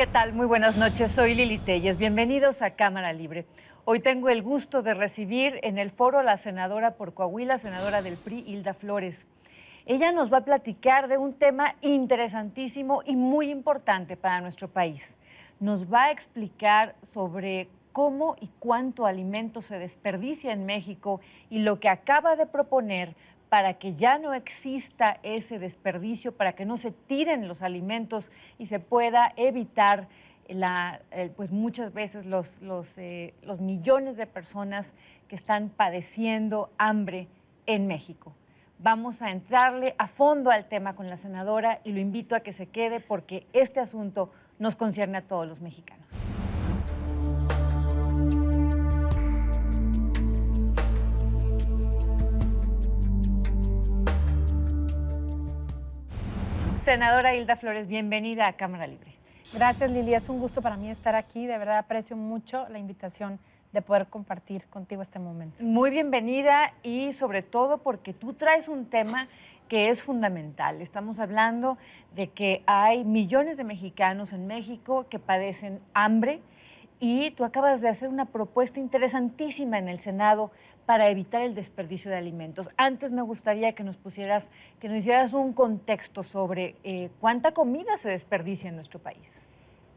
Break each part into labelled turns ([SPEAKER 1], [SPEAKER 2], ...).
[SPEAKER 1] ¿Qué tal? Muy buenas noches, soy Lili Telles. Bienvenidos a Cámara Libre. Hoy tengo el gusto de recibir en el foro a la senadora por Coahuila, senadora del PRI, Hilda Flores. Ella nos va a platicar de un tema interesantísimo y muy importante para nuestro país. Nos va a explicar sobre cómo y cuánto alimento se desperdicia en México y lo que acaba de proponer para que ya no exista ese desperdicio, para que no se tiren los alimentos y se pueda evitar pues muchas veces los millones de personas que están padeciendo hambre en México. Vamos a entrarle a fondo al tema con la senadora y lo invito a que se quede porque este asunto nos concierne a todos los mexicanos. Senadora Hilda Flores, bienvenida a Cámara Libre.
[SPEAKER 2] Gracias, Lili. Es un gusto para mí estar aquí. De verdad aprecio mucho la invitación de poder compartir contigo este momento.
[SPEAKER 1] Muy bienvenida y sobre todo porque tú traes un tema que es fundamental. Estamos hablando de que hay millones de mexicanos en México que padecen hambre y tú acabas de hacer una propuesta interesantísima en el Senado para evitar el desperdicio de alimentos. Antes me gustaría que nos hicieras un contexto sobre cuánta comida se desperdicia en nuestro país.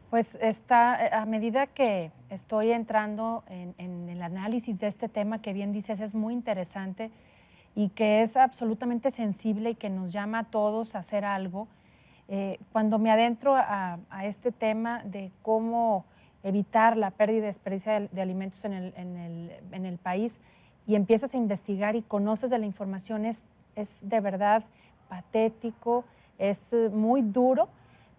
[SPEAKER 2] Pues a medida que estoy entrando en el análisis de este tema, que bien dices, es muy interesante y que es absolutamente sensible y que nos llama a todos a hacer algo. Cuando me adentro a este tema de cómo evitar la pérdida y desperdicio de alimentos en el país y empiezas a investigar y conoces de la información, es de verdad patético, es muy duro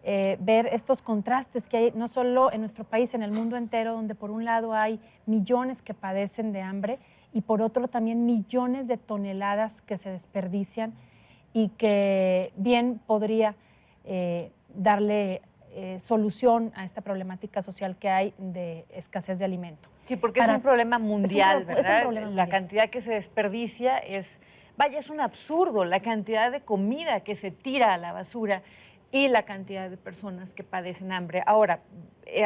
[SPEAKER 2] ver estos contrastes que hay no solo en nuestro país, en el mundo entero, donde por un lado hay millones que padecen de hambre y por otro también millones de toneladas que se desperdician y que bien podría darle solución a esta problemática social que hay de escasez de alimento.
[SPEAKER 1] Sí, porque es un problema mundial, ¿verdad?
[SPEAKER 2] Es un problema mundial.
[SPEAKER 1] La cantidad que se desperdicia es un absurdo, la cantidad de comida que se tira a la basura y la cantidad de personas que padecen hambre. Ahora,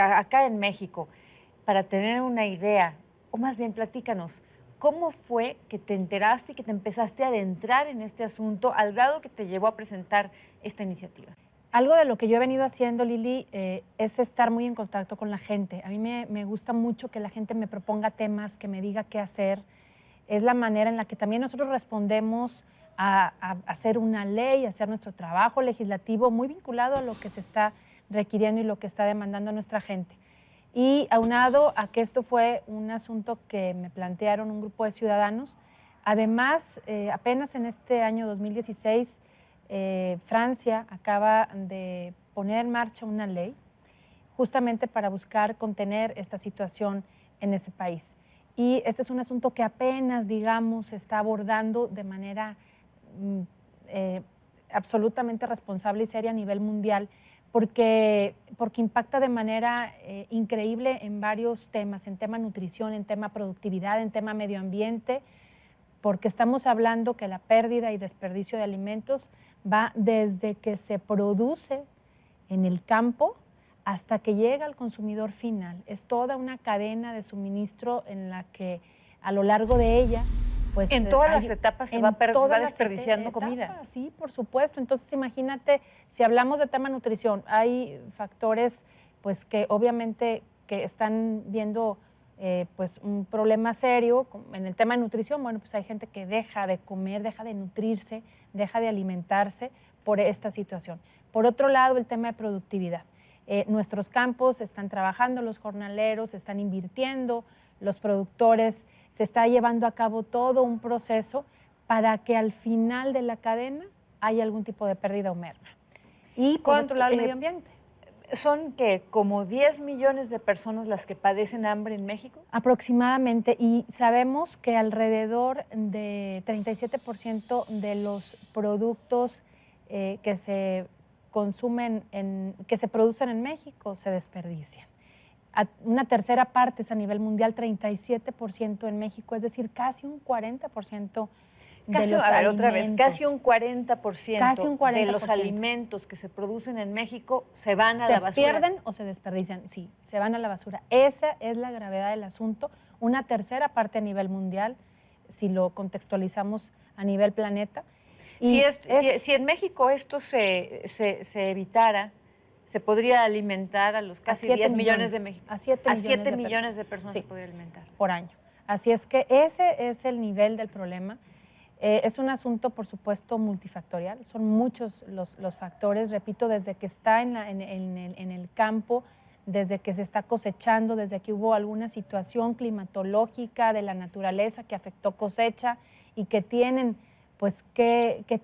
[SPEAKER 1] acá en México, para tener una idea, o más bien platícanos, ¿cómo fue que te enteraste y que te empezaste a adentrar en este asunto al grado que te llevó a presentar esta iniciativa?
[SPEAKER 2] Algo de lo que yo he venido haciendo, Lili, es estar muy en contacto con la gente. A mí me gusta mucho que la gente me proponga temas, que me diga qué hacer. Es la manera en la que también nosotros respondemos a hacer una ley, a hacer nuestro trabajo legislativo muy vinculado a lo que se está requiriendo y lo que está demandando nuestra gente. Y aunado a que esto fue un asunto que me plantearon un grupo de ciudadanos, además, apenas en este año 2016, Francia acaba de poner en marcha una ley justamente para buscar contener esta situación en ese país. Y este es un asunto que apenas, digamos, se está abordando de manera absolutamente responsable y seria a nivel mundial, porque impacta de manera increíble en varios temas, en tema nutrición, en tema productividad, en tema medio ambiente, porque estamos hablando que la pérdida y desperdicio de alimentos va desde que se produce en el campo hasta que llega al consumidor final. Es toda una cadena de suministro en la que a lo largo de ella, pues
[SPEAKER 1] en todas las etapas se va desperdiciando comida.
[SPEAKER 2] Sí, por supuesto. Entonces imagínate, si hablamos de tema nutrición, hay factores pues que obviamente que están viendo pues un problema serio en el tema de nutrición. Bueno, pues hay gente que deja de comer, deja de nutrirse, deja de alimentarse por esta situación. Por otro lado, el tema de productividad. Nuestros campos están trabajando, los jornaleros están invirtiendo, los productores, se está llevando a cabo todo un proceso para que al final de la cadena haya algún tipo de pérdida o merma. Y por otro lado, el medio ambiente.
[SPEAKER 1] ¿Son que como 10 millones de personas las que padecen hambre en México?
[SPEAKER 2] Aproximadamente, y sabemos que alrededor de 37% de los productos que se consumen, que se producen en México se desperdician. Una tercera parte es a nivel mundial, 37% en México, es decir, casi un 40%
[SPEAKER 1] Casi,
[SPEAKER 2] los
[SPEAKER 1] a ver, otra vez,
[SPEAKER 2] alimentos.
[SPEAKER 1] casi un 40%,
[SPEAKER 2] Casi un 40%.
[SPEAKER 1] de los alimentos que se producen en México se van a
[SPEAKER 2] ¿Se
[SPEAKER 1] la basura.
[SPEAKER 2] pierden o se desperdician? Sí, se van a la basura. Esa es la gravedad del asunto. Una tercera parte a nivel mundial, si lo contextualizamos a nivel planeta. Y
[SPEAKER 1] Si en México esto se evitara, se podría alimentar a los casi 10 millones de mexicanos.
[SPEAKER 2] A
[SPEAKER 1] 7 millones de personas
[SPEAKER 2] sí,
[SPEAKER 1] se podría alimentar.
[SPEAKER 2] por año. Así es que ese es el nivel del problema. Es un asunto, por supuesto, multifactorial. Son muchos los factores, repito, desde que está en el campo, desde que se está cosechando, desde que hubo alguna situación climatológica de la naturaleza que afectó cosecha y que tienen pues que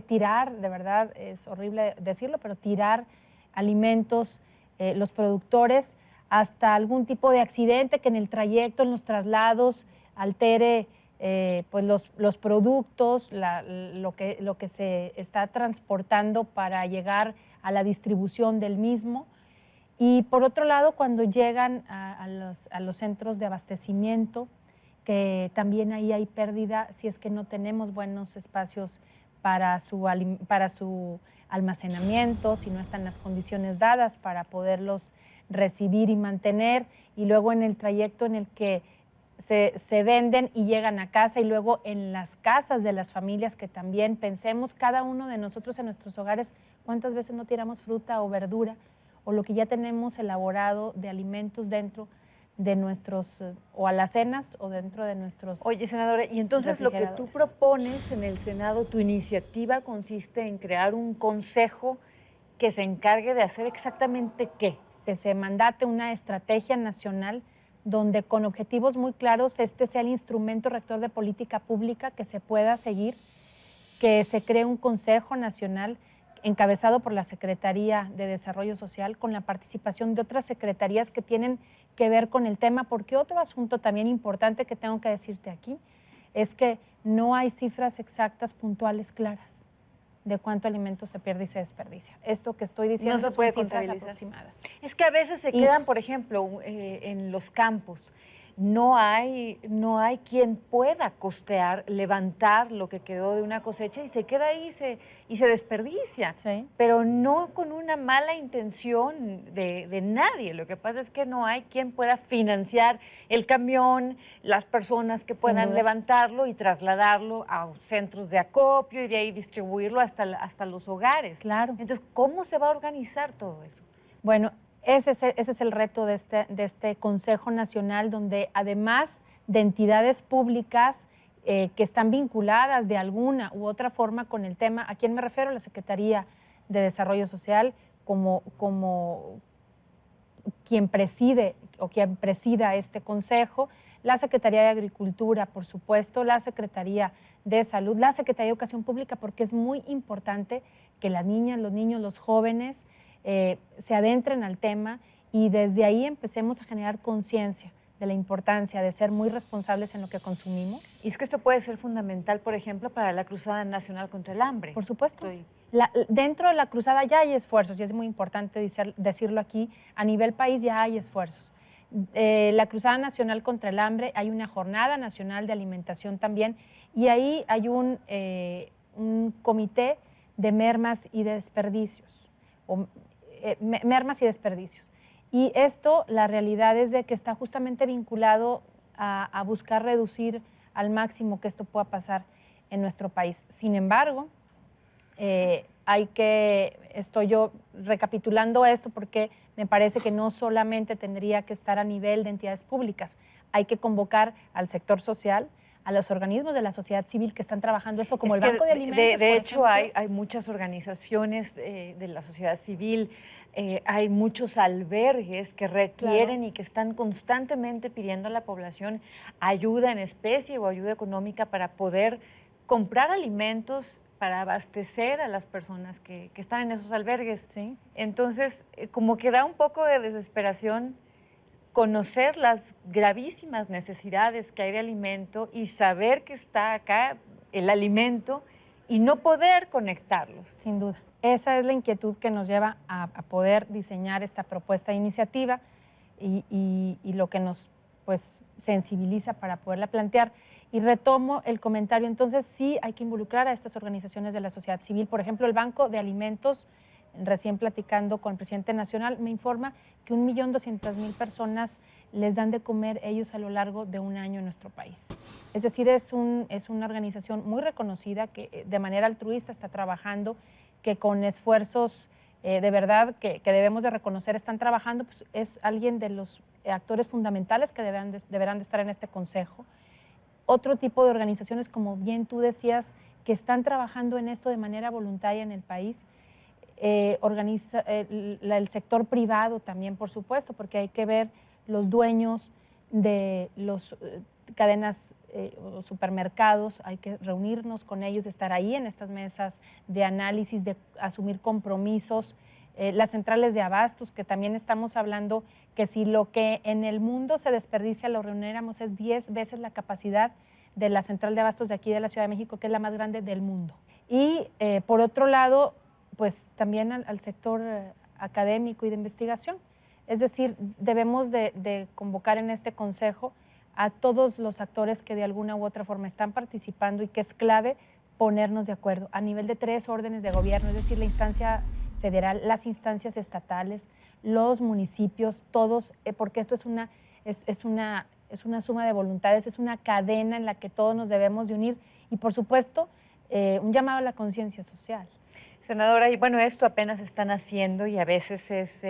[SPEAKER 2] tirar, de verdad, es horrible decirlo, pero tirar alimentos, los productores, hasta algún tipo de accidente que en el trayecto, en los traslados, altere pues los productos, lo que se está transportando para llegar a la distribución del mismo. Y por otro lado, cuando llegan a los centros de abastecimiento, que también ahí hay pérdida si es que no tenemos buenos espacios para su almacenamiento, si no están las condiciones dadas para poderlos recibir y mantener, y luego en el trayecto en el que se venden y llegan a casa, y luego en las casas de las familias, que también pensemos cada uno de nosotros en nuestros hogares cuántas veces no tiramos fruta o verdura o lo que ya tenemos elaborado de alimentos dentro de nuestros o alacenas o dentro de nuestros.
[SPEAKER 1] Oye, senadora, y entonces lo que tú propones en el Senado, tu iniciativa consiste en crear un consejo que se encargue de hacer exactamente qué.
[SPEAKER 2] Que se mandate una estrategia nacional donde con objetivos muy claros este sea el instrumento rector de política pública que se pueda seguir, que se cree un Consejo Nacional encabezado por la Secretaría de Desarrollo Social, con la participación de otras secretarías que tienen que ver con el tema, porque otro asunto también importante que tengo que decirte aquí es que no hay cifras exactas, puntuales, claras de cuánto alimento se pierde y se desperdicia. Esto que estoy diciendo
[SPEAKER 1] no se puede
[SPEAKER 2] son cifras
[SPEAKER 1] contabilizar.
[SPEAKER 2] aproximadas.
[SPEAKER 1] Es que a veces se quedan, por ejemplo, en los campos. No hay quien pueda costear, levantar lo que quedó de una cosecha y se queda ahí y se desperdicia.
[SPEAKER 2] Sí.
[SPEAKER 1] Pero no con una mala intención de nadie. Lo que pasa es que no hay quien pueda financiar el camión, las personas que puedan levantarlo y trasladarlo a centros de acopio y de ahí distribuirlo hasta los hogares.
[SPEAKER 2] Claro.
[SPEAKER 1] Entonces, ¿cómo se va a organizar todo eso?
[SPEAKER 2] Bueno, ese es el reto de este Consejo Nacional, donde además de entidades públicas que están vinculadas de alguna u otra forma con el tema, ¿a quién me refiero? La Secretaría de Desarrollo Social como quien preside o quien presida este consejo, la Secretaría de Agricultura, por supuesto, la Secretaría de Salud, la Secretaría de Educación Pública, porque es muy importante que las niñas, los niños, los jóvenes se adentren al tema y desde ahí empecemos a generar conciencia de la importancia de ser muy responsables en lo que consumimos.
[SPEAKER 1] Y es que esto puede ser fundamental, por ejemplo, para la Cruzada Nacional contra el Hambre.
[SPEAKER 2] Por supuesto. Dentro de la cruzada ya hay esfuerzos, y es muy importante decirlo aquí, a nivel país ya hay esfuerzos. La Cruzada Nacional contra el Hambre, hay una Jornada Nacional de Alimentación también, y ahí hay un comité de mermas y desperdicios, mermas y desperdicios. Y esto, la realidad es de que está justamente vinculado a buscar reducir al máximo que esto pueda pasar en nuestro país. Sin embargo, estoy yo recapitulando esto porque me parece que no solamente tendría que estar a nivel de entidades públicas, hay que convocar al sector social, a los organismos de la sociedad civil que están trabajando esto, como el Banco de Alimentos.
[SPEAKER 1] De hecho, hay muchas organizaciones de la sociedad civil, hay muchos albergues que requieren y que están constantemente pidiendo a la población ayuda en especie o ayuda económica para poder comprar alimentos para abastecer a las personas que están en esos albergues.
[SPEAKER 2] Sí.
[SPEAKER 1] Entonces, como que da un poco de desesperación conocer las gravísimas necesidades que hay de alimento y saber que está acá el alimento y no poder conectarlos.
[SPEAKER 2] Sin duda. Esa es la inquietud que nos lleva a poder diseñar esta propuesta de iniciativa y lo que nos pues sensibiliza para poderla plantear. Y retomo el comentario, entonces sí hay que involucrar a estas organizaciones de la sociedad civil. Por ejemplo, el Banco de Alimentos, recién platicando con el presidente nacional, me informa que 1.200.000 personas les dan de comer ellos a lo largo de un año en nuestro país. Es decir, es una organización muy reconocida que de manera altruista está trabajando, que con esfuerzos de verdad que debemos de reconocer están trabajando, pues es alguien de los actores fundamentales que deberán de estar en este consejo. Otro tipo de organizaciones, como bien tú decías, que están trabajando en esto de manera voluntaria en el país, el sector privado también, por supuesto, porque hay que ver los dueños de las cadenas o supermercados, hay que reunirnos con ellos, estar ahí en estas mesas de análisis, de asumir compromisos. Las centrales de abastos, que también estamos hablando que si lo que en el mundo se desperdicia lo reuniéramos es 10 veces la capacidad de la central de abastos de aquí de la Ciudad de México, que es la más grande del mundo. Y por otro lado, pues también al sector académico y de investigación. Es decir, debemos de convocar en este consejo a todos los actores que de alguna u otra forma están participando y que es clave ponernos de acuerdo a nivel de 3 órdenes de gobierno, es decir, la instancia federal, las instancias estatales, los municipios, todos, porque esto es una suma de voluntades, es una cadena en la que todos nos debemos de unir y, por supuesto, un llamado a la conciencia social.
[SPEAKER 1] Senadora, y bueno, esto apenas están haciendo y a veces es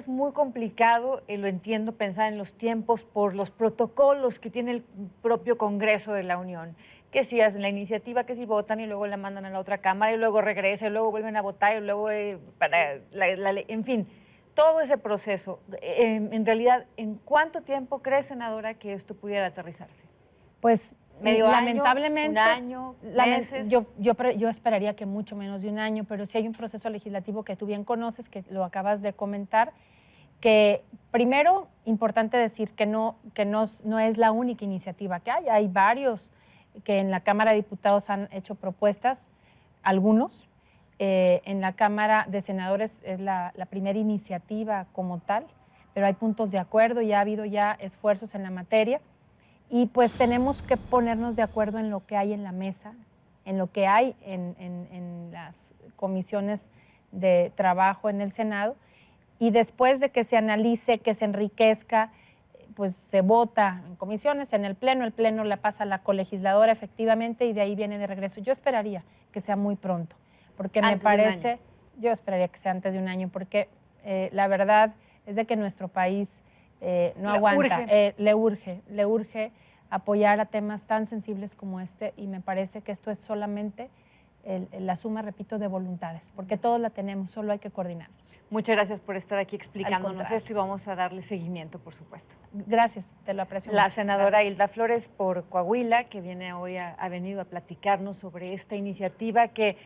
[SPEAKER 1] muy complicado, lo entiendo, pensar en los tiempos por los protocolos que tiene el propio Congreso de la Unión, que si hacen la iniciativa, que si votan y luego la mandan a la otra Cámara y luego regresa y luego vuelven a votar y luego para la ley, en fin, todo ese proceso. En realidad, ¿en cuánto tiempo cree, senadora, que esto pudiera aterrizarse?
[SPEAKER 2] Pues
[SPEAKER 1] ¿Medio
[SPEAKER 2] lamentablemente,
[SPEAKER 1] año, un año, meses?
[SPEAKER 2] Yo esperaría que mucho menos de un año, pero sí hay un proceso legislativo que tú bien conoces, que lo acabas de comentar, que primero, importante decir que no es la única iniciativa que hay varios que en la Cámara de Diputados han hecho propuestas, algunos, en la Cámara de Senadores es la primera iniciativa como tal, pero hay puntos de acuerdo y ha habido ya esfuerzos en la materia. Y pues tenemos que ponernos de acuerdo en lo que hay en la mesa, en lo que hay en las comisiones de trabajo en el Senado, y después de que se analice, que se enriquezca, pues se vota en comisiones, en el Pleno la pasa a la colegisladora efectivamente y de ahí viene de regreso. Yo esperaría que sea muy pronto, porque me parece, yo esperaría que sea antes de un año, porque la verdad es de que nuestro país no aguanta, le urge apoyar a temas tan sensibles como este y me parece que esto es solamente la suma, repito, de voluntades, porque todos la tenemos, solo hay que coordinarnos.
[SPEAKER 1] Muchas gracias por estar aquí explicándonos esto y vamos a darle seguimiento, por supuesto.
[SPEAKER 2] Gracias, te lo aprecio
[SPEAKER 1] mucho. La
[SPEAKER 2] mucho.
[SPEAKER 1] senadora
[SPEAKER 2] Gracias.
[SPEAKER 1] Hilda Flores por Coahuila, que viene hoy, ha venido a platicarnos sobre esta iniciativa que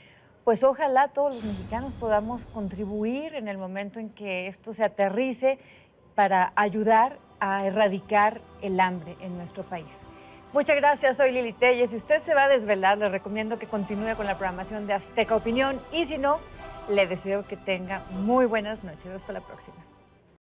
[SPEAKER 1] pues ojalá todos los mexicanos podamos contribuir en el momento en que esto se aterrice para ayudar a erradicar el hambre en nuestro país. Muchas gracias, soy Lili Telles. Si usted se va a desvelar, le recomiendo que continúe con la programación de Azteca Opinión y si no, le deseo que tenga muy buenas noches. Hasta la próxima.